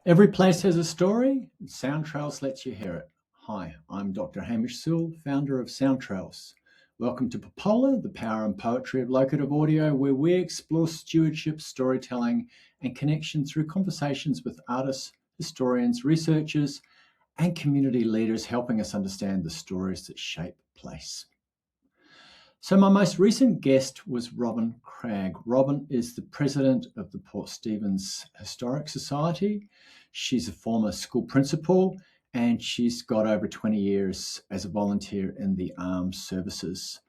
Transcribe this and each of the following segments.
Every place has a story, and Soundtrails lets you hear it. Hi, I'm Dr. Hamish Sewell, founder of Soundtrails. Welcome to Popola, the power and poetry of locative audio, where we explore stewardship, storytelling, and connection through conversations with artists, historians, researchers, and community leaders helping us understand the stories that shape place. So my most recent guest was Robyn Cragg. Robyn is the president of the Port Stephens Historic Society. She's a former school principal and she's got over 20 years as a volunteer in the armed services.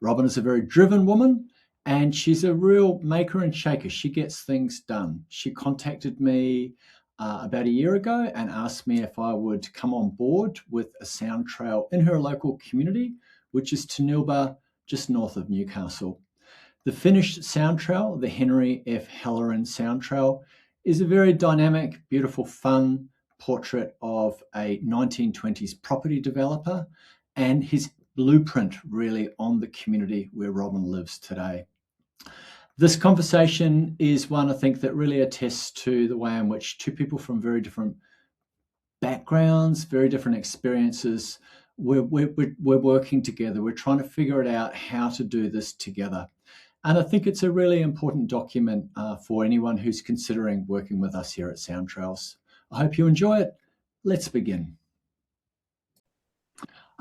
Robyn is a very driven woman and she's a real maker and shaker. She gets things done. She contacted me about a year ago and asked me if I would come on board with a sound trail in her local community, which is Tanilba, just north of Newcastle. The finished sound trail, the Henry F Halloran Soundtrail, is a very dynamic, beautiful, fun portrait of a 1920s property developer and his blueprint really on the community where Robyn lives today. This conversation is one, I think, that really attests to the way in which two people from very different backgrounds, very different experiences, we're working together. We're trying to figure it out how to do this together. And I think it's a really important document for anyone who's considering working with us here at Soundtrails. I hope you enjoy it. Let's begin.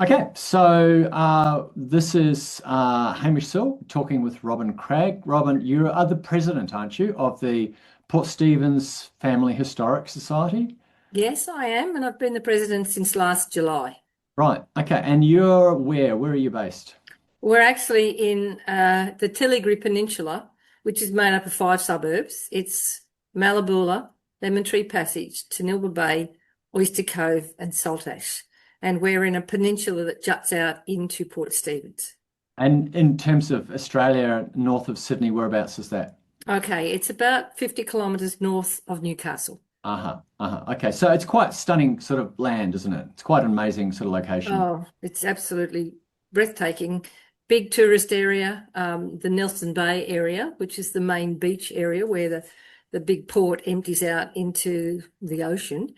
Okay, so this is Hamish Sewell talking with Robyn Cragg. Robyn, you are the president, aren't you, of the Port Stephens Family Historic Society? Yes, I am, and I've been the president since last July. Right, okay, and you're where? Where are you based? We're actually in the Tilligary Peninsula, which is made up of 5 suburbs. It's Malabula, Lemon Tree Passage, Tanilba Bay, Oyster Cove and Saltash. And we're in a peninsula that juts out into Port Stephens. And in terms of Australia, north of Sydney, whereabouts is that? Okay, it's about 50 kilometres north of Newcastle. Okay, so it's quite stunning sort of land, isn't it? It's quite an amazing sort of location. Oh, it's absolutely breathtaking. Big tourist area, the Nelson Bay area, which is the main beach area where the big port empties out into the ocean,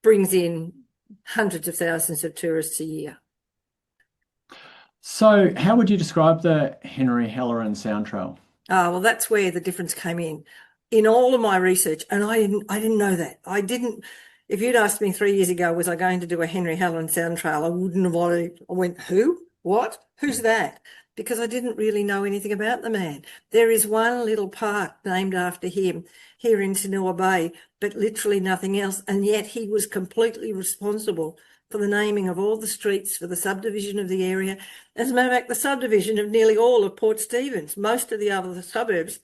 brings in hundreds of thousands of tourists a year. So how would you describe the Henry Halloran Soundtrail? Oh, well, that's where the difference came in. In all of my research, and I didn't know that. If you'd asked me 3 years ago, was I going to do a Henry Halloran Soundtrail, I wouldn't have wanted. I went, who? What? Who's that? Because I didn't really know anything about the man. There is one little park named after him here in Tanilba Bay, but literally nothing else. And yet he was completely responsible for the naming of all the streets, for the subdivision of the area. As a matter of fact, the subdivision of nearly all of Port Stephens, most of the other suburbs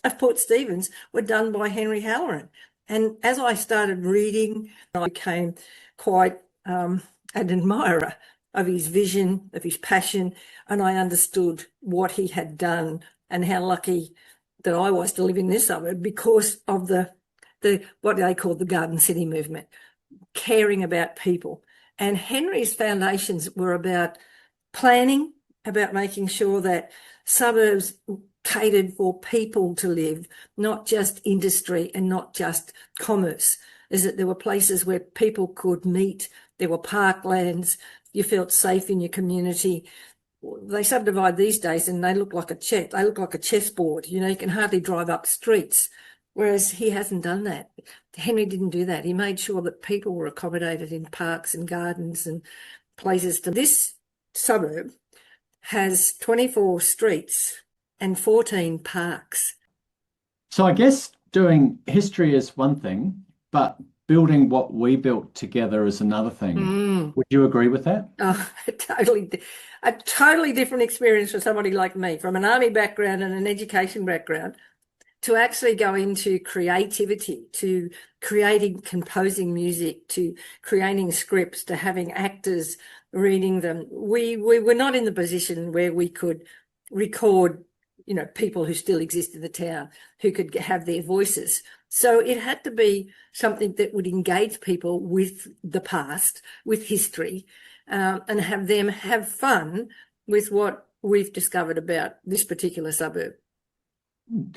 of Port Stephens were done by Henry Halloran. And as I started reading, I became quite an admirer of his vision, of his passion, and I understood what he had done and how lucky that I was to live in this suburb because of the what they call the Garden City movement, caring about people. And Henry's foundations were about planning, about making sure that suburbs catered for people to live, not just industry and not just commerce. Is that there were places where people could meet, there were parklands, you felt safe in your community. They subdivide these days and they look like a chessboard. You know, you can hardly drive up streets, whereas he hasn't done that. Henry didn't do that. He made sure that people were accommodated in parks and gardens and places. This suburb has 24 streets and 14 parks. So I guess doing history is one thing, but building what we built together is another thing. Would you agree with that? Oh, a totally different experience for somebody like me, from an army background and an education background, to actually go into creativity, to composing music, to creating scripts, to having actors reading them. We were not in the position where we could record, you know, people who still exist in the town who could have their voices. So it had to be something that would engage people with the past, with history, and have them have fun with what we've discovered about this particular suburb.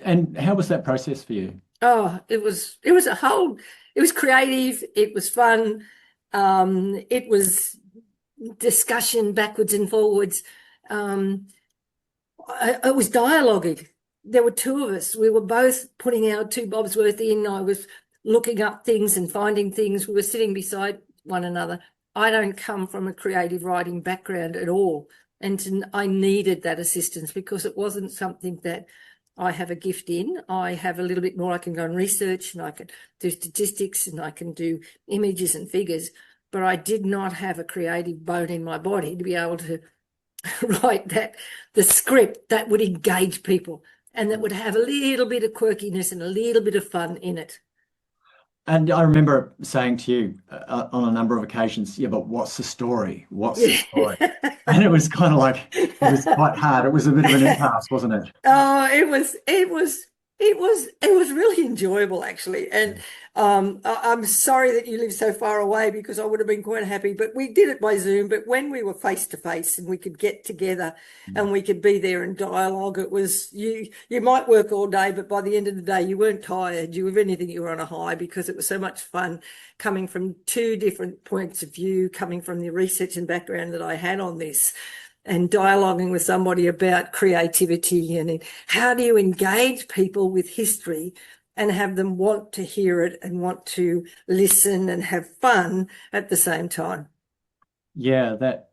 And how was that process for you? Oh, it was a whole It was creative. It was fun. It was discussion backwards and forwards. It was dialoguing. There were two of us. We were both putting our two bobs worth in. I was looking up things and finding things. We were sitting beside one another. I don't come from a creative writing background at all. And I needed that assistance because it wasn't something that I have a gift in. I have a little bit more. I can go and research and I can do statistics and I can do images and figures, but I did not have a creative bone in my body to be able to write the script that would engage people and that would have a little bit of quirkiness and a little bit of fun in it. And I remember saying to you on a number of occasions, yeah, but what's the story? What's the story? And it was kind of like, it was quite hard. It was a bit of an impasse, wasn't it? Oh, it was really enjoyable, actually. And I'm sorry that you live so far away because I would have been quite happy. But we did it by Zoom. But when we were face to face and we could get together and we could be there and dialogue, it was you might work all day, but by the end of the day, you weren't tired. If anything, you were on a high because it was so much fun coming from two different points of view, coming from the research and background that I had on this, and dialoguing with somebody about creativity and how do you engage people with history and have them want to hear it and want to listen and have fun at the same time. Yeah, that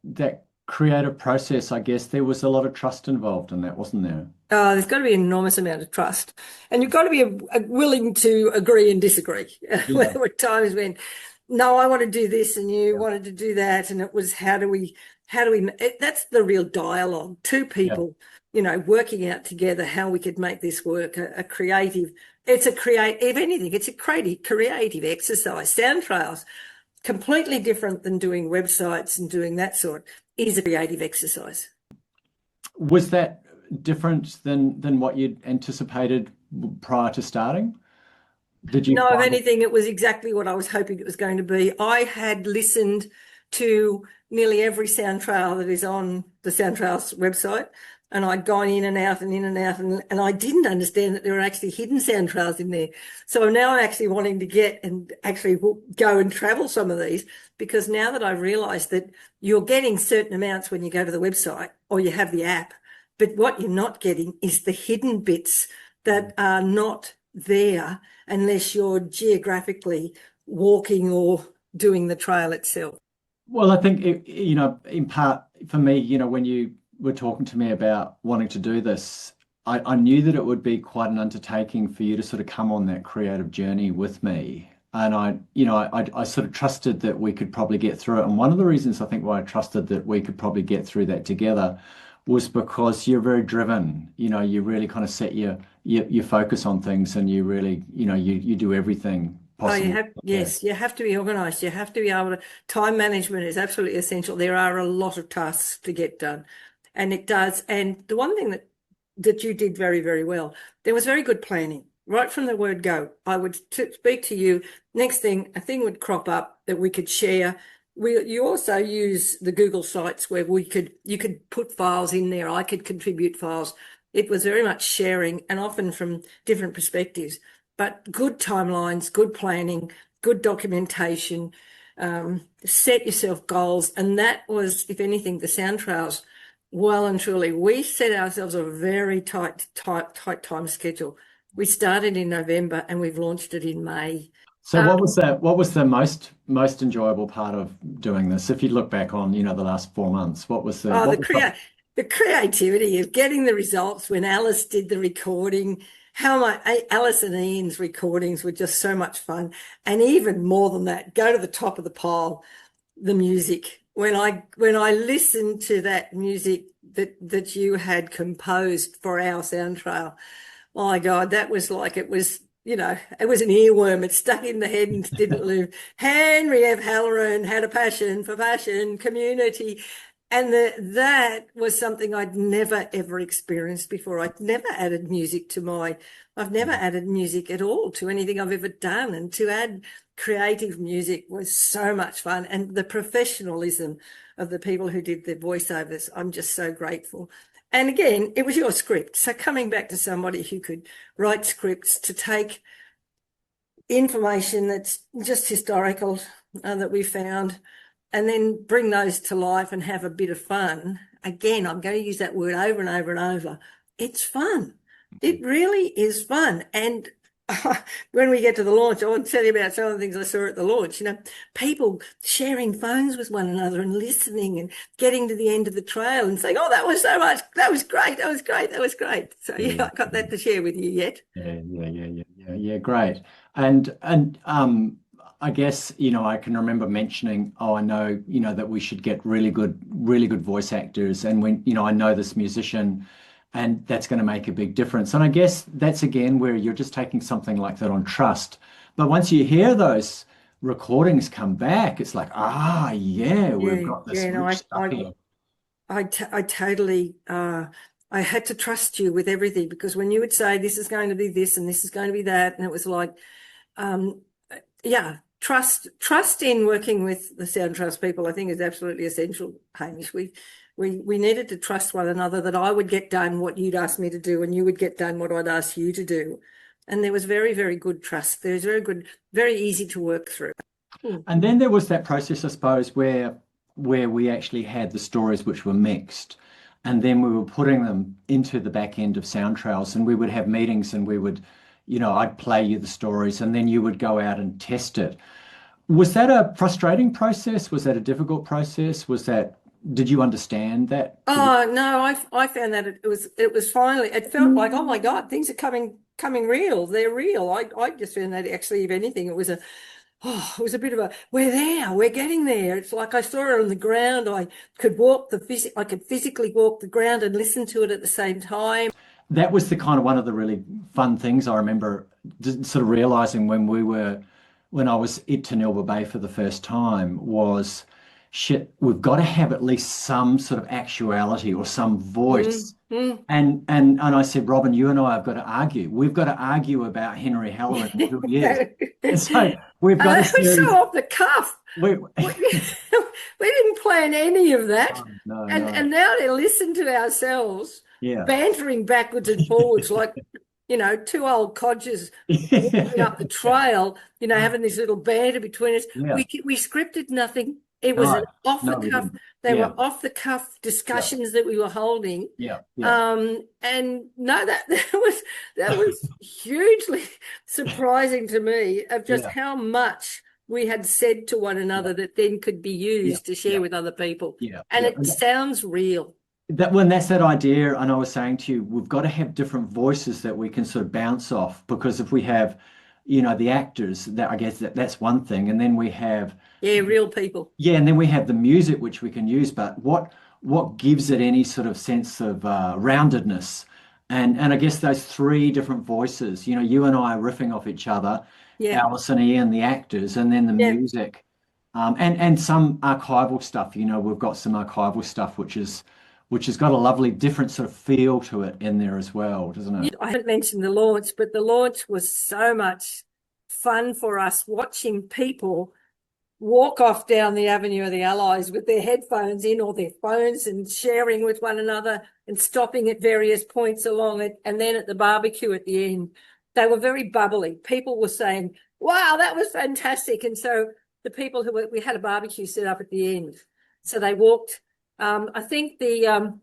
creative process, I guess there was a lot of trust involved in that, wasn't there? There's got to be an enormous amount of trust, and you've got to be willing to agree and disagree. Yeah. There were times when, no, I want to do this and you wanted to do that, and it was how do we that's the real dialogue, two people working out together how we could make this work. If anything, it's a creative exercise. Soundtrails, completely different than doing websites and doing that sort, is a creative exercise. Was that different than what you'd anticipated prior to starting? Did you? No, if anything, it was exactly what I was hoping it was going to be. I had listened to nearly every Soundtrail that is on the Soundtrails website, and I'd gone in and out and in and out, and I didn't understand that there were actually hidden Soundtrails in there. So now I'm actually wanting to get and actually go and travel some of these, because now that I realise that you're getting certain amounts when you go to the website or you have the app, but what you're not getting is the hidden bits that are not there unless you're geographically walking or doing the trail itself. Well, I think, in part for me, when you were talking to me about wanting to do this, I knew that it would be quite an undertaking for you to sort of come on that creative journey with me. And I sort of trusted that we could probably get through it. And one of the reasons I think why I trusted that we could probably get through that together was because you're very driven. You really kind of set your focus on things, and you really, you do everything possible. You have to be organised. You have to be able to. Time management is absolutely essential. There are a lot of tasks to get done, and it does. And the one thing that you did very, very well, there was very good planning right from the word go. I would speak to you. Next thing, a thing would crop up that we could share. You also use the Google Sites where you could put files in there. I could contribute files. It was very much sharing, and often from different perspectives. But good timelines, good planning, good documentation, set yourself goals. And that was, if anything, the Soundtrails, well and truly, we set ourselves a very tight time schedule. We started in November and we've launched it in May. So what was the most enjoyable part of doing this? If you look back on, the last 4 months, what was the creativity of getting the results when Alice did the recording? Alice and Ian's recordings were just so much fun. And even more than that, go to the top of the pile, the music. When I listened to that music that you had composed for our Soundtrail, my God, that was like, it was an earworm. It stuck in the head and didn't leave. Henry F Halloran had a passion for fashion, community. And that was something I'd never, ever experienced before. I've never added music at all to anything I've ever done. And to add creative music was so much fun. And the professionalism of the people who did the voiceovers, I'm just so grateful. And again, it was your script. So coming back to somebody who could write scripts to take, information that's just historical that we found, and then bring those to life and have a bit of fun. Again, I'm going to use that word over and over and over. It's fun. It really is fun. And when we get to the launch, I want to tell you about some of the things I saw at the launch. People sharing phones with one another and listening and getting to the end of the trail and saying, "Oh, that was so much. That was great. That was great. That was great." So yeah, I got that to share with you yet. Yeah, great. And I guess, I can remember mentioning, I know, that we should get really good voice actors. And when, I know this musician and that's going to make a big difference. And I guess that's again where you're just taking something like that on trust. But once you hear those recordings come back, it's like, we've got this rich stuff here. I totally, I had to trust you with everything, because when you would say this is going to be this and this is going to be that, and it was like, trust in working with the Soundtrails people, I think, is absolutely essential, Hamish. We needed to trust one another, that I would get done what you'd asked me to do and you would get done what I'd asked you to do. And there was very, very good trust. There was very good, very easy to work through. And then there was that process, I suppose, where we actually had the stories which were mixed, and then we were putting them into the back end of Soundtrails, and we would have meetings, and we would, I'd play you the stories, and then you would go out and test it. Was that a frustrating process? Was that a difficult process? Did you understand that? Oh no, I found that it was finally, it felt like, oh my God, things are coming real. They're real. I just found that actually, if anything, it was a bit of a, we're there, we're getting there. It's like I saw it on the ground. I could physically walk the ground and listen to it at the same time. That was the kind of one of the really fun things I remember sort of realizing when I was at Tanilba Bay for the first time was, shit, we've got to have at least some sort of actuality or some voice. And I said, Robyn, you and I have got to argue. We've got to argue about Henry Halloran and who he is. And so we've got a series. So off the cuff. We didn't plan any of that. No. And now to listen to ourselves bantering backwards and forwards like, two old codgers walking up the trail, having this little banter between us. We scripted nothing. It was an off the cuff. They were off the cuff discussions that we were holding. And no, that was hugely surprising to me, of just how much we had said to one another that then could be used to share with other people. And it sounds real. That's that idea, and I was saying to you, we've got to have different voices that we can sort of bounce off, because if we have, the actors, that I guess that's one thing, and then we have real people. And then we have the music which we can use, but what gives it any sort of sense of roundedness? And I guess those three different voices, you and I are riffing off each other, Alice and Ian, the actors, and then the music, and some archival stuff. We've got some archival stuff which has got a lovely different sort of feel to it in there as well, doesn't it? I haven't mentioned the launch, but the launch was so much fun for us, watching people walk off down the Avenue of the Allies with their headphones in, or their phones, and sharing with one another and stopping at various points along it. And then at the barbecue at the end, they were very bubbly. People were saying, wow, that was fantastic. And so the people we had a barbecue set up at the end. So they walked. I think the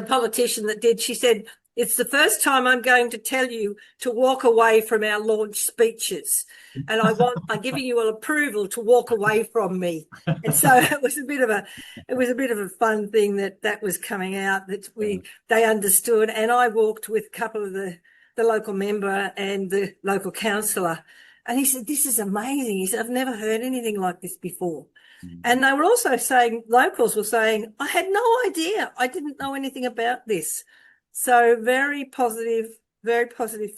politician that did, she said, it's the first time I'm going to tell you to walk away from our launch speeches, and I'm giving you an approval to walk away from me. And so it was a bit of a fun thing that was coming out, that they understood. And I walked with a couple of the local member and the local councillor, and he said, this is amazing. He said, I've never heard anything like this before. And they were also saying, locals were saying, I had no idea. I didn't know anything about this. So very positive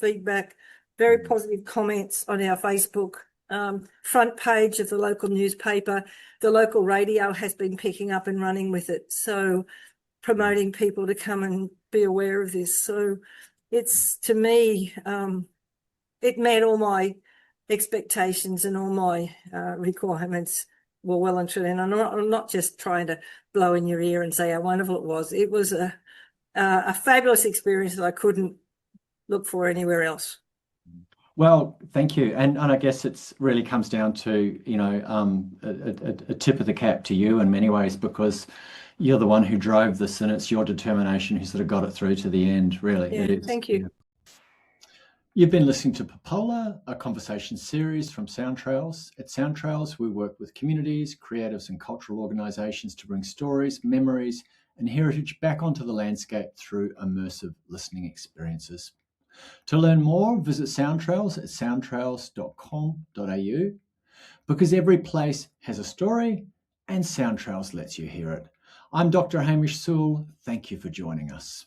feedback, very positive comments on our Facebook front page of the local newspaper. The local radio has been picking up and running with it. So promoting people to come and be aware of this. So it's, to me, it met all my expectations and all my requirements were well and truly. And I'm not just trying to blow in your ear and say how wonderful it was. It was a fabulous experience that I couldn't look for anywhere else. Well, thank you. And I guess it's really comes down to, a tip of the cap to you in many ways because you're the one who drove this and it's your determination who sort of got it through to the end, really. Yeah, It is. thank you. You've been listening to Popola, a conversation series from Soundtrails. At Soundtrails, we work with communities, creatives, and cultural organisations to bring stories, memories, and heritage back onto the landscape through immersive listening experiences. To learn more, visit Soundtrails at soundtrails.com.au because every place has a story and Soundtrails lets you hear it. I'm Dr. Hamish Sewell. Thank you for joining us.